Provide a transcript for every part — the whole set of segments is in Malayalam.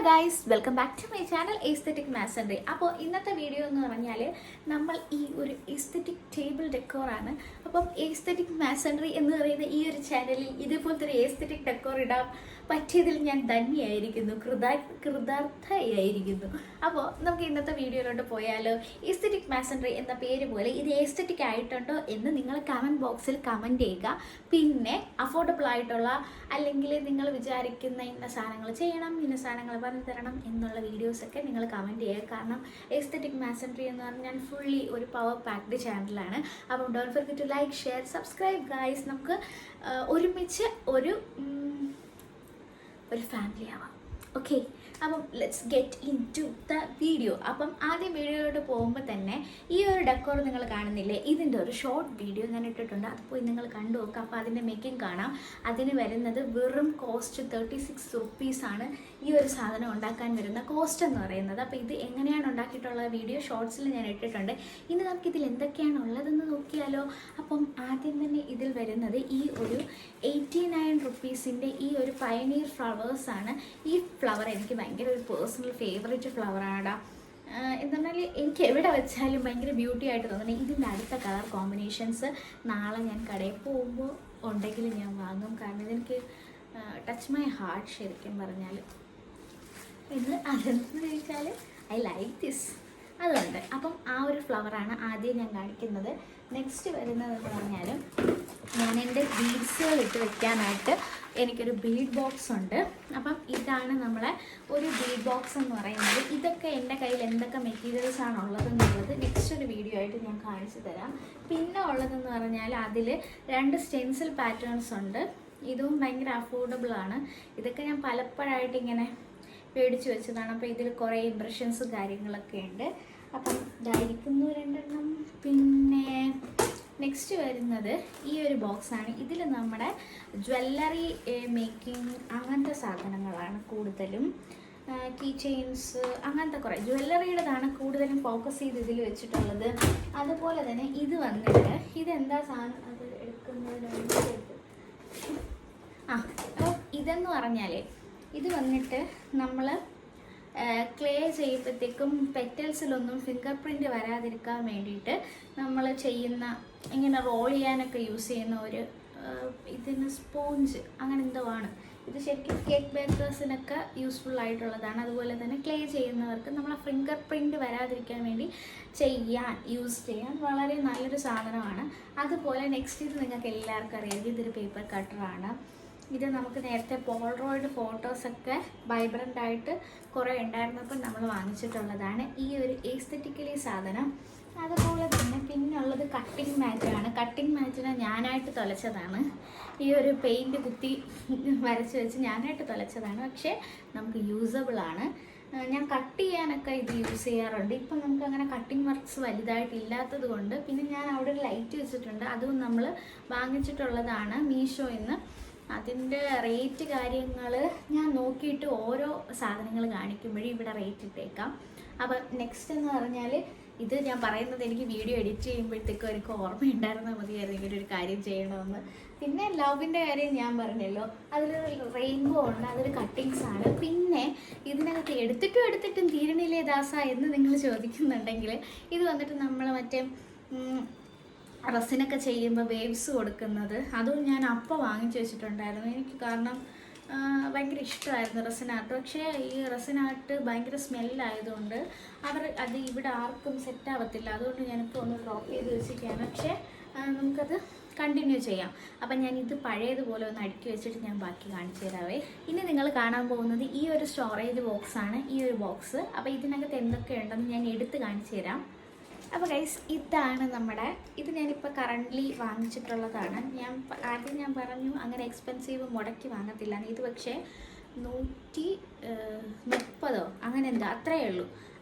Guys, welcome back to my channel aesthetic മാസൻഡറി. അപ്പോൾ ഇന്നത്തെ വീഡിയോ എന്ന് പറഞ്ഞാൽ നമ്മൾ ഈ ഒരു എസ്തെറ്റിക് ടേബിൾ ഡെക്കോറാണ്. അപ്പം എസ്തെറ്റിക് മാസൻഡറി എന്ന് പറയുന്ന ഈ ഒരു ചാനലിൽ ഇതേപോലത്തെ ഒരു എസ്തെറ്റിക് ഡെക്കോർ ഇടാൻ പറ്റിയതിൽ ഞാൻ ധന്യയായിരിക്കുന്നു, കൃതാർത്ഥയായിരിക്കുന്നു. അപ്പോൾ നമുക്ക് ഇന്നത്തെ വീഡിയോയിലോട്ട് പോയാലോ. എസ്തെറ്റിക് മാസൻഡറി എന്ന പേര് പോലെ ഇത് എസ്തെറ്റിക് ആയിട്ടുണ്ടോ എന്ന് നിങ്ങൾ കമൻറ്റ് ബോക്സിൽ കമൻറ്റ് ചെയ്യുക. പിന്നെ അഫോർഡബിൾ ആയിട്ടുള്ള അല്ലെങ്കിൽ നിങ്ങൾ വിചാരിക്കുന്ന ഇന്ന സാധനങ്ങൾ ചെയ്യണം, ഇന്ന സാധനങ്ങൾ പറഞ്ഞു തരണം എന്നുള്ള വീഡിയോസൊക്കെ നിങ്ങൾ കമൻറ്റ് ചെയ്യുക. കാരണം എസ്തെറ്റിക് മാസൻഡറി എന്ന് പറഞ്ഞാൽ ഫുള്ളി ഒരു പവർ പാക്ഡ് ചാനലാണ്. അപ്പം don't forget to like, share, subscribe guys. നമുക്ക് ഒരുമിച്ച് ഒരു ഫാമിലി ആവാം. ഓക്കെ, അപ്പം let's get into the video. അപ്പം ആദ്യം വീഡിയോയിലോട്ട് പോകുമ്പോൾ തന്നെ ഈ ഒരു ഡെക്കോർ നിങ്ങൾ കാണുന്നില്ലേ, ഇതിൻ്റെ ഒരു ഷോർട്ട് വീഡിയോ ഞാൻ ഇട്ടിട്ടുണ്ട്. അത് പോയി നിങ്ങൾ കണ്ടു നോക്കുക. അപ്പോൾ അതിൻ്റെ മേക്കിംഗ് കാണാം. അതിന് വരുന്നത് വെറും കോസ്റ്റ് 36 റുപ്പീസാണ് ഈ ഒരു സാധനം ഉണ്ടാക്കാൻ വരുന്ന കോസ്റ്റ് എന്ന് പറയുന്നത്. അപ്പോൾ ഇത് എങ്ങനെയാണ് ഉണ്ടാക്കിയിട്ടുള്ള വീഡിയോ ഷോർട്സിൽ ഞാൻ ഇട്ടിട്ടുണ്ട്. ഇനി നമുക്കിതിൽ എന്തൊക്കെയാണ് ഉള്ളതെന്ന് നോക്കിയാലോ. അപ്പം ആദ്യം തന്നെ ഇതിൽ വരുന്നത് ഈ ഒരു 89 റുപ്പീസിൻ്റെ ഈ ഒരു പയനീർ ഫ്ലവേഴ്സാണ്. ഈ ഫ്ലവർ എനിക്ക് ഭയങ്കര ഒരു പേഴ്സണൽ ഫേവറേറ്റ് ഫ്ലവറാണ്. എന്ന് പറഞ്ഞാൽ എനിക്ക് എവിടെ വെച്ചാലും ഭയങ്കര ബ്യൂട്ടി ആയിട്ട് തോന്നുന്നത്. ഇതിൻ്റെ അടുത്ത കളർ കോമ്പിനേഷൻസ് നാളെ ഞാൻ കടയിൽ പോകുമ്പോൾ ഉണ്ടെങ്കിൽ ഞാൻ വാങ്ങും. കാരണം ഇതെനിക്ക് ടച്ച് മൈ ഹാർട്ട് ശരിക്കും പറഞ്ഞാൽ. പിന്നെ അതെന്ന് ചോദിച്ചാൽ ഐ ലൈക്ക് ദിസ്, അതുകൊണ്ട്. അപ്പം ആ ഒരു ഫ്ലവറാണ് ആദ്യം ഞാൻ കാണിക്കുന്നത്. നെക്സ്റ്റ് വരുന്നതെന്ന് പറഞ്ഞാൽ ഞാൻ എൻ്റെ ബീഡ്സുകൾ ഇട്ട് വെക്കാനായിട്ട് എനിക്കൊരു ബീഡ് ബോക്സ് ഉണ്ട്. അപ്പം ഇതാണ് നമ്മളെ ഒരു ബീഡ് ബോക്സ് എന്ന് പറയുന്നത്. ഇതൊക്കെ എൻ്റെ കയ്യിൽ എന്തൊക്കെ മെറ്റീരിയൽസ് ആണ് ഉള്ളതെന്നുള്ളത് നെക്സ്റ്റ് ഒരു വീഡിയോ ആയിട്ട് ഞാൻ കാണിച്ചു തരാം. പിന്നെ ഉള്ളതെന്ന് പറഞ്ഞാൽ അതിൽ 2 സ്റ്റെൻസിൽ പാറ്റേൺസ് ഉണ്ട്. ഇതും ഭയങ്കര അഫോർഡബിൾ ആണ്. ഇതൊക്കെ ഞാൻ പലപ്പോഴായിട്ട് ഇങ്ങനെ മേടിച്ച് വെച്ചതാണ്. അപ്പോൾ ഇതിൽ കുറേ ഇംപ്രഷൻസും കാര്യങ്ങളൊക്കെ ഉണ്ട്. അപ്പം ഇതായിരിക്കുന്നു 2 എണ്ണം. പിന്നെ നെക്സ്റ്റ് വരുന്നത് ഈ ഒരു ബോക്സാണ്. ഇതിൽ നമ്മുടെ ജ്വല്ലറി മേക്കിംഗ് അങ്ങനത്തെ സാധനങ്ങളാണ് കൂടുതലും. കീ ചെയിൻസ് അങ്ങനത്തെ കുറേ ജ്വല്ലറിയുടേതാണ് കൂടുതലും ഫോക്കസ് ചെയ്ത് ഇതിൽ വെച്ചിട്ടുള്ളത്. അതുപോലെ തന്നെ ഇത് വന്നിട്ട് ഇതെന്താ സാധനം, അത് എടുക്കുന്നതിന് അപ്പോൾ ഇതെന്ന് പറഞ്ഞാൽ ഇത് വന്നിട്ട് നമ്മൾ ക്ലേ ചെയ്യുമ്പോഴത്തേക്കും പെറ്റൽസിലൊന്നും ഫിംഗർ പ്രിൻറ്റ് വരാതിരിക്കാൻ വേണ്ടിയിട്ട് നമ്മൾ ചെയ്യുന്ന ഇങ്ങനെ റോൾ ചെയ്യാനൊക്കെ യൂസ് ചെയ്യുന്ന ഒരു ഇതിന് സ്പോഞ്ച് അങ്ങനെ എന്തോ ആണ്. ഇത് ശരിക്കും കേക്ക് ബേക്കേഴ്സിനൊക്കെ യൂസ്ഫുൾ ആയിട്ടുള്ളതാണ്. അതുപോലെ തന്നെ ക്ലേ ചെയ്യുന്നവർക്ക് നമ്മളെ ഫിംഗർ പ്രിൻറ്റ് വരാതിരിക്കാൻ വേണ്ടി യൂസ് ചെയ്യാൻ വളരെ നല്ലൊരു സാധനമാണ്. അതുപോലെ നെക്സ്റ്റ് ഇത് നിങ്ങൾക്ക് എല്ലാവർക്കും അറിയാം, ഇതൊരു പേപ്പർ കട്ടറാണ്. ഇത് നമുക്ക് നേരത്തെ പോൾറോയിഡ് ഫോട്ടോസൊക്കെ വൈബ്രൻ്റ് ആയിട്ട് കുറേ ഉണ്ടായിരുന്നപ്പോൾ നമ്മൾ വാങ്ങിച്ചിട്ടുള്ളതാണ് ഈ ഒരു എസ്തെറ്റിക്കലി സാധനം. അതുപോലെ തന്നെ പിന്നുള്ളത് കട്ടിങ് മാറ്റാണ്. കട്ടിങ് മാറ്റിനെ ഞാനായിട്ട് തുലച്ചതാണ്. ഈ ഒരു പെയിൻറ്റ് കുത്തി വരച്ച് വെച്ച് ഞാനായിട്ട് തുലച്ചതാണ്. പക്ഷേ നമുക്ക് യൂസബിളാണ്. ഞാൻ കട്ട് ചെയ്യാനൊക്കെ ഇത് യൂസ് ചെയ്യാറുണ്ട്. ഇപ്പം നമുക്ക് അങ്ങനെ കട്ടിങ് വർക്ക്സ് വലുതായിട്ട് ഇല്ലാത്തത് കൊണ്ട്. പിന്നെ ഞാൻ അവിടെ ഒരു ലൈറ്റ് വെച്ചിട്ടുണ്ട്, അതും നമ്മൾ വാങ്ങിച്ചിട്ടുള്ളതാണ് മീഷോയിൽ നിന്ന്. അതിൻ്റെ റേറ്റ് കാര്യങ്ങൾ ഞാൻ നോക്കിയിട്ട് ഓരോ സാധനങ്ങൾ കാണിക്കുമ്പോഴും ഇവിടെ റേറ്റ് ഇട്ടേക്കാം. അപ്പം നെക്സ്റ്റ് എന്ന് പറഞ്ഞാൽ ഇത് ഞാൻ പറയുന്നത് എനിക്ക് വീഡിയോ എഡിറ്റ് ചെയ്യുമ്പോഴത്തേക്കും എനിക്ക് ഓർമ്മയുണ്ടായിരുന്നാൽ മതിയായിരുന്നു ഇങ്ങനെ ഒരു കാര്യം ചെയ്യണമെന്ന്. പിന്നെ ലവിൻ്റെ കാര്യം ഞാൻ പറഞ്ഞല്ലോ, അതിലൊരു റെയിൻബോ ഉണ്ട്, അതൊരു കട്ടിങ്സാണ്. പിന്നെ ഇതിനകത്ത് എടുത്തിട്ടും തീരണില്ലേ ദാസ എന്ന് നിങ്ങൾ ചോദിക്കുന്നുണ്ടെങ്കിൽ ഇത് വന്നിട്ട് നമ്മൾ മറ്റേ റസിനൊക്കെ ചെയ്യുമ്പോൾ വേവ്സ് കൊടുക്കുന്നത്, അതും ഞാൻ അപ്പോൾ വാങ്ങിച്ചു വെച്ചിട്ടുണ്ടായിരുന്നു. എനിക്ക് കാരണം ഭയങ്കര ഇഷ്ടമായിരുന്നു റസിനാർട്ട്. പക്ഷേ ഈ റസിനാർട്ട് ഭയങ്കര സ്മെല്ലായതുകൊണ്ട് അത് ഇവിടെ ആർക്കും സെറ്റാവത്തില്ല. അതുകൊണ്ട് ഞാനിപ്പോൾ ഒന്ന് ഡ്രോപ്പ് ചെയ്ത് വെച്ചിരിക്കുകയാണ്. പക്ഷേ നമുക്കത് കണ്ടിന്യൂ ചെയ്യാം. അപ്പം ഞാൻ ഇത് പഴയതുപോലെ ഒന്ന് അടുക്കി വെച്ചിട്ട് ഞാൻ ബാക്കി കാണിച്ചു തരാവേ. ഇനി നിങ്ങൾ കാണാൻ പോകുന്നത് ഈ ഒരു സ്റ്റോറേജ് ബോക്സാണ്, ഈ ഒരു ബോക്സ്. അപ്പോൾ ഇതിനകത്ത് എന്തൊക്കെയുണ്ടെന്ന് ഞാൻ എടുത്ത് കാണിച്ചു തരാം. അപ്പോൾ ഗൈസ്, ഇതാണ് നമ്മുടെ ഇത് ഞാനിപ്പോൾ കറൻ്റ്ലി വാങ്ങിച്ചിട്ടുള്ളതാണ്. ആദ്യം ഞാൻ പറഞ്ഞു അങ്ങനെ എക്സ്പെൻസീവ് മുടക്കി വാങ്ങത്തില്ല. ഇത് പക്ഷേ 130 അങ്ങനെ എന്താ അത്രയേ ഉള്ളൂ.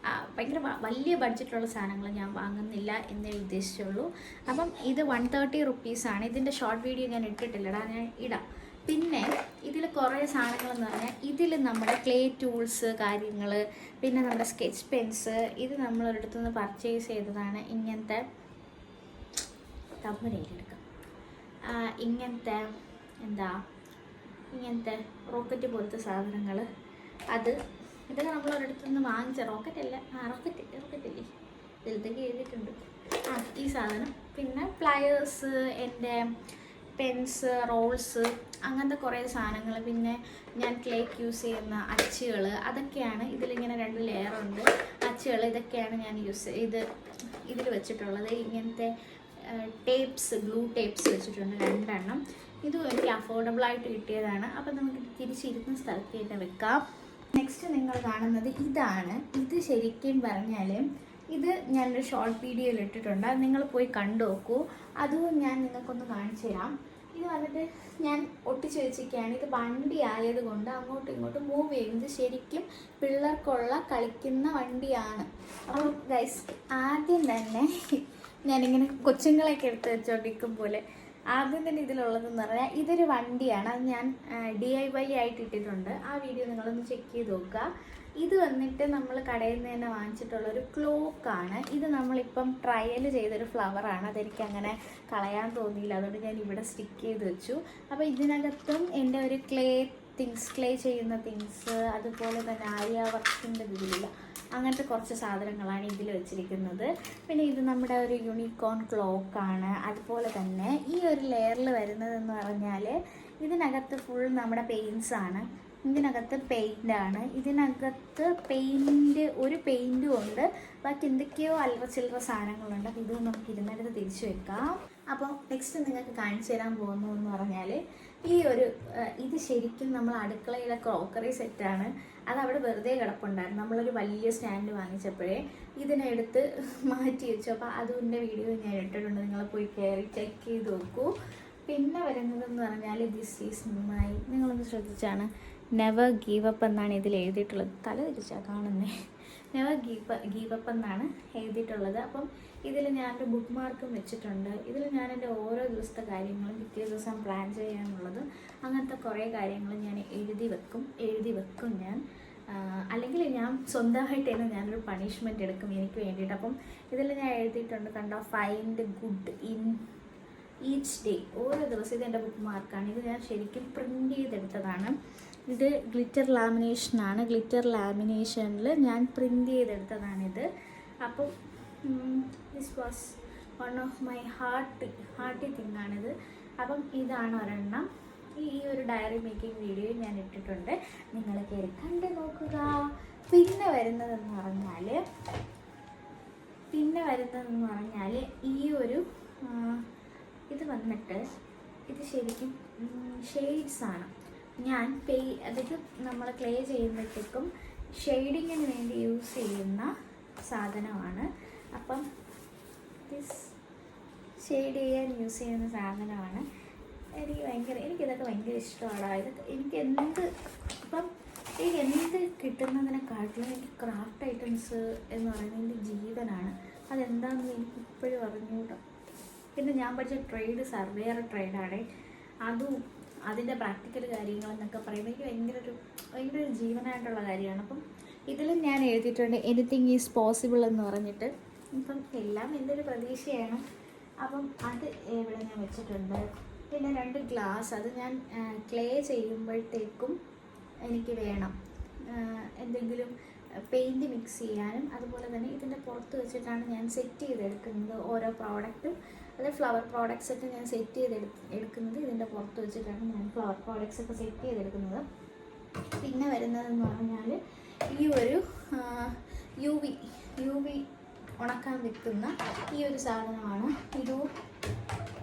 ഭയങ്കര വലിയ ബഡ്ജറ്റുള്ള സാധനങ്ങൾ ഞാൻ വാങ്ങുന്നില്ല എന്നേ ഉദ്ദേശിച്ചുള്ളൂ. അപ്പം ഇത് 130 റുപ്പീസാണ്. ഇതിൻ്റെ ഷോർട്ട് വീഡിയോ ഞാൻ ഇട്ടിട്ടില്ലടാ, ഞാൻ ഇടാം. പിന്നെ ഇതിൽ കുറേ സാധനങ്ങളെന്ന് പറഞ്ഞാൽ ഇതിൽ നമ്മുടെ ക്ലേ ടൂൾസ് കാര്യങ്ങൾ, പിന്നെ നമ്മുടെ സ്കെച്ച് പെൻസ്, ഇത് നമ്മളൊരിടത്തു നിന്ന് പർച്ചേസ് ചെയ്തതാണ്. ഇങ്ങനത്തെ തമ്പനയിലെടുക്കാം, ഇങ്ങനത്തെ റോക്കറ്റ് പോലത്തെ സാധനങ്ങൾ, അത് ഇതൊക്കെ നമ്മൾ ഒരിടത്തു നിന്ന് വാങ്ങിച്ച റോക്കറ്റല്ലേ ഇതിലത്തേക്ക് എഴുതിയിട്ടുണ്ട്. ഈ സാധനം. പിന്നെ പ്ലയേഴ്സ്, എൻ്റെ പെൻസ്, റോൾസ്, അങ്ങനത്തെ കുറേ സാധനങ്ങൾ. പിന്നെ ഞാൻ ക്ലേക്ക് യൂസ് ചെയ്യുന്ന അച്ചുകൾ, അതൊക്കെയാണ് ഇതിലിങ്ങനെ 2 ലെയറുണ്ട് അച്ചുകൾ. ഇതൊക്കെയാണ് ഞാൻ ഇതിൽ വെച്ചിട്ടുള്ളത്. ഇങ്ങനത്തെ ടേപ്സ്, ഗ്ലൂ ടേപ്സ് വെച്ചിട്ടുണ്ട് 2 എണ്ണം. ഇതും എനിക്ക് അഫോർഡബിളായിട്ട് കിട്ടിയതാണ്. അപ്പം നമുക്ക് തിരിച്ചിരുന്ന സ്ഥലത്ത് തന്നെ വെക്കാം. നെക്സ്റ്റ് നിങ്ങൾ കാണുന്നത് ഇതാണ്. ഇത് ശരിക്കും പറഞ്ഞാൽ ഇത് ഞാനൊരു ഷോർട്ട് വീഡിയോയിൽ ഇട്ടിട്ടുണ്ട്. അത് നിങ്ങൾ പോയി കണ്ടു നോക്കൂ. അതും ഞാൻ നിങ്ങൾക്കൊന്ന് കാണിച്ചു തരാം. ഇത് വന്നിട്ട് ഞാൻ ഒട്ടിച്ച് വെച്ചിരിക്കുകയാണ്. ഇത് വണ്ടി ആയതുകൊണ്ട് അങ്ങോട്ടും ഇങ്ങോട്ടും മൂവ് ചെയ്യുന്നത് ശരിക്കും പിള്ളേർക്കുള്ള കളിക്കുന്ന വണ്ടിയാണ്. അപ്പോൾ ഗൈസ്, ആദ്യം തന്നെ ഞാനിങ്ങനെ കൊച്ചുങ്ങളൊക്കെ എടുത്ത് വെച്ചോണ്ടിരിക്കും പോലെ ആദ്യം തന്നെ ഇതിലുള്ളതെന്ന് പറഞ്ഞാൽ ഇതൊരു വണ്ടിയാണ്. അത് ഞാൻ DIY ആയിട്ട് ഇട്ടിട്ടുണ്ട്. ആ വീഡിയോ നിങ്ങളൊന്ന് ചെക്ക് ചെയ്ത് നോക്കുക. ഇത് വന്നിട്ട് നമ്മൾ കടയിൽ നിന്ന് തന്നെ വാങ്ങിച്ചിട്ടുള്ളൊരു ക്ലോക്കാണ്. ഇത് നമ്മളിപ്പം ട്രയൽ ചെയ്തൊരു ഫ്ലവറാണ്. അതെനിക്ക് അങ്ങനെ കളയാൻ തോന്നിയില്ല, അതുകൊണ്ട് ഞാൻ ഇവിടെ സ്റ്റിക്ക് ചെയ്ത് വെച്ചു. അപ്പോൾ ഇതിനകത്തും എൻ്റെ ഒരു ക്ലേ ചെയ്യുന്ന തിങ്സ്, അതുപോലെ തന്നെ ആര്യ വർക്കിൻ്റെ ഇതിലില്ല, അങ്ങനത്തെ കുറച്ച് സാധനങ്ങളാണ് ഇതിൽ വെച്ചിരിക്കുന്നത്. പിന്നെ ഇത് നമ്മുടെ ഒരു യൂണിക്കോൺ ക്ലോക്കാണ്. അതുപോലെ തന്നെ ഈ ഒരു ലെയറിൽ വരുന്നതെന്ന് പറഞ്ഞാൽ ഇതിനകത്ത് ഫുൾ നമ്മുടെ പെയിൻറ്റ്സാണ്. ഇതിനകത്ത് പെയിൻ്റാണ്. ഇതിനകത്ത് ഒരു പെയിൻറ്റും ഉണ്ട്. ബാക്കി എന്തൊക്കെയോ അല്ലറ ചില്ലറ സാധനങ്ങളുണ്ട്. അപ്പോൾ ഇത് നമുക്ക് ഇരുന്നിടത്ത് തിരിച്ചു വെക്കാം. അപ്പോൾ നെക്സ്റ്റ് നിങ്ങൾക്ക് കാണിച്ചു തരാൻ പോകുന്നു എന്ന് പറഞ്ഞാൽ ഇത് ശരിക്കും നമ്മൾ അടുക്കളയിലെ ക്രോക്കറി സെറ്റാണ്. അതവിടെ വെറുതെ കിടപ്പുണ്ടായിരുന്നു. നമ്മളൊരു വലിയ സ്റ്റാൻഡ് വാങ്ങിച്ചപ്പോഴേ ഇതിനെടുത്ത് മാറ്റി വെച്ചു. അപ്പോൾ അതിൻ്റെ വീഡിയോ ഞാൻ ഇട്ടിട്ടുണ്ട്. നിങ്ങൾ പോയി കയറി ചെക്ക് ചെയ്ത് നോക്കൂ. പിന്നെ വരുന്നതെന്ന് പറഞ്ഞാൽ ദിസ് ഈസ് മൈ, നിങ്ങളൊന്ന് ശ്രദ്ധിച്ചാണ്, നെവർ ഗീവ് അപ്പ് എന്നാണ് ഇതിൽ എഴുതിയിട്ടുള്ളത്. തല തിരിച്ചാണ് കാണുന്നത്. നെവർ ഗീവ് അപ്പ് എന്നാണ് എഴുതിയിട്ടുള്ളത്. അപ്പം ഇതിൽ ഞാനൊരു ബുക്ക് മാർക്കും വെച്ചിട്ടുണ്ട്. ഇതിൽ ഞാൻ എൻ്റെ ഓരോ ദിവസത്തെ കാര്യങ്ങളും പിറ്റേ ദിവസം പ്ലാൻ ചെയ്യാനുള്ളത് അങ്ങനത്തെ കുറേ കാര്യങ്ങൾ ഞാൻ എഴുതി വെക്കും ഞാൻ. അല്ലെങ്കിൽ ഞാൻ സ്വന്തമായിട്ട് തന്നെ ഞാനൊരു പണിഷ്മെൻറ്റ് എടുക്കും എനിക്ക് വേണ്ടിയിട്ട്. അപ്പം ഇതിൽ ഞാൻ എഴുതിയിട്ടുണ്ട്, കണ്ടോ, find good in each day. ഓരോ ദിവസം ഇത് എൻ്റെ ബുക്ക് മാർക്കാണ്. ഇത് ഞാൻ ശരിക്കും പ്രിൻ്റ് ചെയ്തെടുത്തതാണ്. ഇത് ഗ്ലിറ്റർ ലാമിനേഷനാണ്. ഗ്ലിറ്റർ ലാമിനേഷനിൽ ഞാൻ പ്രിൻ്റ് ചെയ്തെടുത്തതാണിത്. അപ്പം this was one of my hearty തിങ്ങാണിത്. അപ്പം ഇതാണ് ഒരെണ്ണം. ഈ ഒരു ഡയറി മേക്കിംഗ് വീഡിയോ ഞാൻ ഇട്ടിട്ടുണ്ട്, നിങ്ങൾ കയറി കണ്ട് നോക്കുക. പിന്നെ വരുന്നതെന്ന് പറഞ്ഞാൽ ഈ ഒരു ഇത് വന്നിട്ട് ഇത് ശരിക്കും ഷെയ്ഡ്സാണ്. ഞാൻ അതായത് നമ്മൾ ക്ലേ ചെയ്യുമ്പോഴത്തേക്കും ഷെയ്ഡിങ്ങിന് വേണ്ടി യൂസ് ചെയ്യുന്ന സാധനമാണ്. അപ്പം ഷെയ്ഡ് ചെയ്യാൻ യൂസ് ചെയ്യുന്ന സാധനമാണ്. എനിക്കിതൊക്കെ ഭയങ്കര ഇഷ്ടമാണ്. ഇതൊക്കെ എനിക്ക് എന്ത് കിട്ടുന്നതിനെക്കാട്ടിലും എനിക്ക് ക്രാഫ്റ്റ് ഐറ്റംസ് എന്ന് പറയുന്നത് എൻ്റെ ജീവനാണ്. അതെന്താണെന്ന് എനിക്ക് ഇപ്പോഴും അറിഞ്ഞുകൂടാ. പിന്നെ ഞാൻ പഠിച്ച ട്രേഡ് സർവേയർ ട്രേഡാണ്. അതും അതിൻ്റെ പ്രാക്ടിക്കൽ കാര്യങ്ങളെന്നൊക്കെ പറയുമ്പോൾ എനിക്ക് ഭയങ്കര ഒരു ജീവനായിട്ടുള്ള കാര്യമാണ്. അപ്പം ഇതിലും ഞാൻ എഴുതിയിട്ടുണ്ട് എനിത്തിങ് ഈസ് പോസിബിൾ എന്ന് പറഞ്ഞിട്ട്. ഇപ്പം എല്ലാം എൻ്റെ ഒരു പ്രതീക്ഷയാണ്. അപ്പം അത് ഇവിടെ ഞാൻ വെച്ചിട്ടുണ്ട്. പിന്നെ 2 ഗ്ലാസ്, അത് ഞാൻ ക്ലേ ചെയ്യുമ്പോഴത്തേക്കും എനിക്ക് വേണം എന്തെങ്കിലും പെയിൻറ്റ് മിക്സ് ചെയ്യാനും. അതുപോലെ തന്നെ ഇതിൻ്റെ പുറത്ത് വെച്ചിട്ടാണ് ഞാൻ സെറ്റ് ചെയ്തെടുക്കുന്നത് ഓരോ പ്രോഡക്റ്റും. അത് ഫ്ലവർ പ്രോഡക്ട്സ് ഒക്കെ ഞാൻ സെറ്റ് ചെയ്തെടുക്കുന്നത് ഇതിൻ്റെ പുറത്ത് വെച്ചിട്ടാണ് ഞാൻ ഫ്ലവർ പ്രോഡക്ട്സ് ഒക്കെ സെറ്റ് ചെയ്തെടുക്കുന്നത്. പിന്നെ വരുന്നതെന്ന് പറഞ്ഞാൽ ഈ ഒരു യു വി ഉണക്കാൻ വെക്കുന്ന ഈ ഒരു സാധനമാണ്.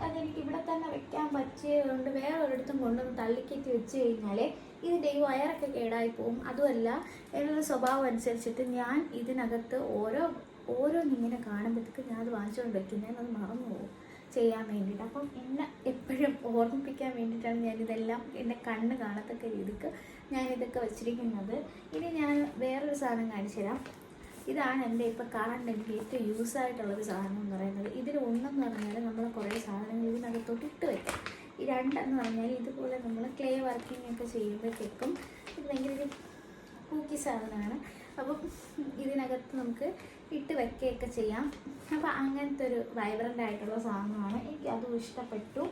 അതെനിക്ക് ഇവിടെ തന്നെ വെക്കാൻ പറ്റിയതുകൊണ്ട് വേറെ ഒരിടത്തും കൊണ്ടുവന്ന് തള്ളിക്കറ്റി വെച്ച് കഴിഞ്ഞാൽ ഇതിൻ്റെ ഈ വയറൊക്കെ കേടായി പോവും. അതുമല്ല, എന്നൊരു സ്വഭാവം അനുസരിച്ചിട്ട് ഞാൻ ഇതിനകത്ത് ഓരോന്നിങ്ങനെ കാണുമ്പോഴത്തേക്ക് ഞാൻ അത് വാങ്ങിച്ചുകൊണ്ട് വെക്കുന്നതിന് അത് മറന്നു പോകും ചെയ്യാൻ വേണ്ടിയിട്ട്. അപ്പം എന്നെ എപ്പോഴും ഓർമ്മിപ്പിക്കാൻ വേണ്ടിയിട്ടാണ് ഞാനിതെല്ലാം എൻ്റെ കണ്ണ് കാണത്തക്ക രീതിക്ക് ഞാനിതൊക്കെ വെച്ചിരിക്കുന്നത്. ഇനി ഞാൻ വേറൊരു സാധനം കാണിച്ചു തരാം. ഇതാണ് എൻ്റെ ഇപ്പോൾ കാണേണ്ട എനിക്ക് ഏറ്റവും യൂസായിട്ടുള്ളൊരു സാധനം എന്ന് പറയുന്നത്. ഇതിൽ ഒന്നെന്ന് പറഞ്ഞാൽ നമ്മൾ കുറേ സാധനങ്ങൾ ഇതിനകത്തോട്ട് ഇട്ട് വയ്ക്കാം. ഈ 2 എന്ന് പറഞ്ഞാൽ ഇതുപോലെ നമ്മൾ ക്ലേ വർക്കിംഗ് ഒക്കെ ചെയ്യുമ്പോഴത്തേക്കും ഇത് ഭയങ്കര ഒരു പൂക്കി സാധനമാണ്. അപ്പം ഇതിനകത്ത് നമുക്ക് ഇട്ട് വയ്ക്കുകയൊക്കെ ചെയ്യാം. അപ്പോൾ അങ്ങനത്തെ ഒരു വൈബ്രൻ്റ് ആയിട്ടുള്ള സാധനമാണ്. എനിക്ക് അതും ഇഷ്ടപ്പെട്ടു.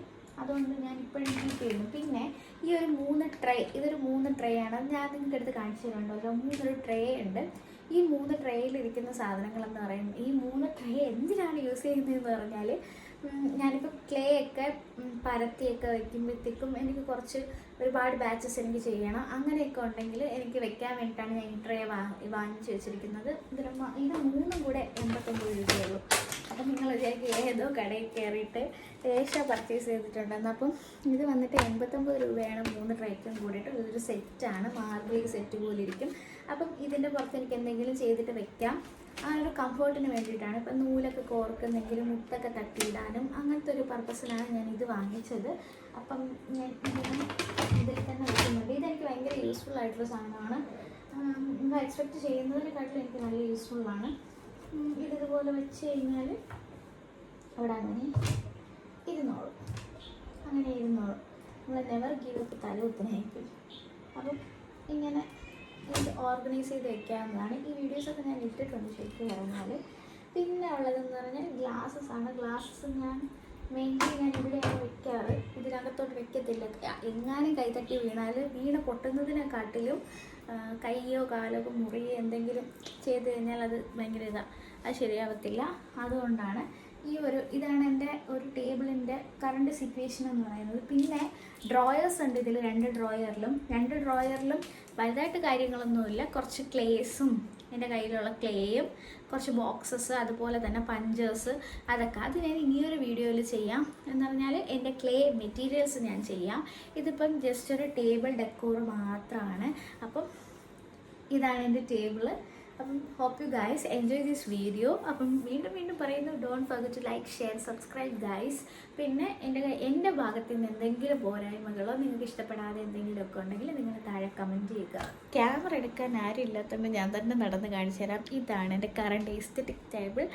അതുകൊണ്ട് ഞാൻ ഇപ്പോഴും കീപ്പ് ചെയ്യുന്നു. പിന്നെ ഈ ഒരു 3 ട്രേ, ഇതൊരു 3 ട്രേ ആണ്. ഞാൻ നിങ്ങൾക്ക് എടുത്ത് കാണിച്ചു തരുന്നുണ്ടല്ലോ. 3 ട്രേ ഉണ്ട്. ഈ 3 ട്രേയിലിരിക്കുന്ന സാധനങ്ങളെന്ന് പറയുന്നത്, ഈ 3 ട്രേ എന്തിനാണ് യൂസ് ചെയ്യുന്നതെന്ന് പറഞ്ഞാൽ, ഞാനിപ്പോൾ ക്ലേ ഒക്കെ പരത്തിയൊക്കെ വയ്ക്കുമ്പോഴത്തേക്കും എനിക്ക് ഒരുപാട് ബാച്ചസ് എനിക്ക് ചെയ്യണം. അങ്ങനെയൊക്കെ ഉണ്ടെങ്കിൽ എനിക്ക് വെക്കാൻ വേണ്ടിയിട്ടാണ് ഞാൻ ഈ ട്രേ വാങ്ങിച്ച് വെച്ചിരിക്കുന്നത്. ഇത് 3 കൂടെ 89 രൂപയുള്ളൂ. അപ്പം നിങ്ങൾ വിചാരിക്കും ഏതോ കടയിൽ കയറിയിട്ട് ഏഷ്യ പർച്ചേസ് ചെയ്തിട്ടുണ്ടെന്ന്. അപ്പം ഇത് വന്നിട്ട് 89 രൂപയാണ് 3 ട്രേക്കും കൂടിയിട്ട്. ഇതൊരു സെറ്റാണ്, മാർബിൾ സെറ്റ് പോലെ ഇരിക്കും. അപ്പം ഇതിൻ്റെ പുറത്ത് എനിക്ക് എന്തെങ്കിലും ചെയ്തിട്ട് വെക്കാം. ആ ഒരു കംഫർട്ടിന് വേണ്ടിയിട്ടാണ്. ഇപ്പം നൂലൊക്കെ കോർക്കുന്നെങ്കിലും മുത്തൊക്കെ തട്ടിയിടാനും അങ്ങനത്തെ ഒരു പർപ്പസിനാണ് ഞാൻ ഇത് വാങ്ങിച്ചത്. അപ്പം ഞാൻ ഇതിൽ തന്നെ വെക്കുന്നുണ്ട്. ഇതെനിക്ക് ഭയങ്കര യൂസ്ഫുൾ ആയിട്ടുള്ള സാധനമാണ്. നിങ്ങൾ എക്സ്പെക്റ്റ് ചെയ്യുന്നതിനെക്കാട്ടിലും എനിക്ക് നല്ല യൂസ്ഫുള്ളാണ്. ഇതുപോലെ വെച്ച് കഴിഞ്ഞാൽ അവിടെ അങ്ങനെ ഇരുന്നോളും. നമ്മൾ നെവർ ഗീവ് അപ്പ് തലകുത്തനായിരിക്കും. അപ്പം ഇങ്ങനെ ഇത് ഓർഗനൈസ് ചെയ്ത് വെക്കാവുന്നതാണ്. ഈ വീഡിയോസൊക്കെ ഞാൻ ഇട്ടിട്ടുണ്ട് ശരിക്കും പറഞ്ഞാൽ. പിന്നെ ഉള്ളതെന്ന് പറഞ്ഞാൽ ഗ്ലാസ്സസ് ആണ്. ഗ്ലാസ്സസ് ഞാൻ മെയിൻലി ഞാൻ ഇവിടെയാണ് വെക്കാറ്. ഇതിനകത്തോട്ട് വെക്കത്തില്ല. എങ്ങാനും കൈതട്ടി വീണ് പൊട്ടുന്നതിനെക്കാട്ടിലും കയ്യോ കാലോ മുറിയോ എന്തെങ്കിലും ചെയ്ത് കഴിഞ്ഞാൽ അത് ഭയങ്കര അത് ശരിയാവത്തില്ല. അതുകൊണ്ടാണ് ഇതാണ് എൻ്റെ ഒരു ടേബിളിൻ്റെ കറണ്ട് സിറ്റുവേഷൻ എന്ന് പറയുന്നത്. പിന്നെ ഡ്രോയേഴ്സ് ഉണ്ട് ഇതിൽ. 2 ഡ്രോയറിലും വലുതായിട്ട് കാര്യങ്ങളൊന്നുമില്ല. കുറച്ച് ക്ലേസും, എൻ്റെ കയ്യിലുള്ള ക്ലേയും, കുറച്ച് ബോക്സസ്, അതുപോലെ തന്നെ പഞ്ചേഴ്സ്, അതൊക്കെ അത് ഞാൻ ഇനിയൊരു വീഡിയോയിൽ ചെയ്യാം. എന്ന് പറഞ്ഞാൽ എൻ്റെ ക്ലേ മെറ്റീരിയൽസ് ഞാൻ ചെയ്യാം. ഇതിപ്പം ജസ്റ്റ് ഒരു ടേബിൾ ഡെക്കോർ മാത്രമാണ്. അപ്പം ഇതാണ് എൻ്റെ ടേബിള്. അപ്പം hope you guys enjoy this video. അപ്പം വീണ്ടും പറയുന്നു, don't forget to like, share, subscribe guys. പിന്നെ എൻ്റെ ഭാഗത്ത് നിന്ന് എന്തെങ്കിലും പോരായ്മകളോ നിങ്ങൾക്ക് ഇഷ്ടപ്പെടാതെ എന്തെങ്കിലുമൊക്കെ ഉണ്ടെങ്കിൽ നിങ്ങൾ താഴെ കമൻറ്റ് ചെയ്യുക. ക്യാമറ എടുക്കാൻ ആരും ഇല്ലാത്തതുകൊണ്ട് ഞാൻ തന്നെ നടന്ന് കാണിച്ചു തരാം. ഇതാണ് എൻ്റെ കറണ്ട് എസ്തെറ്റിക് ടേബിൾ.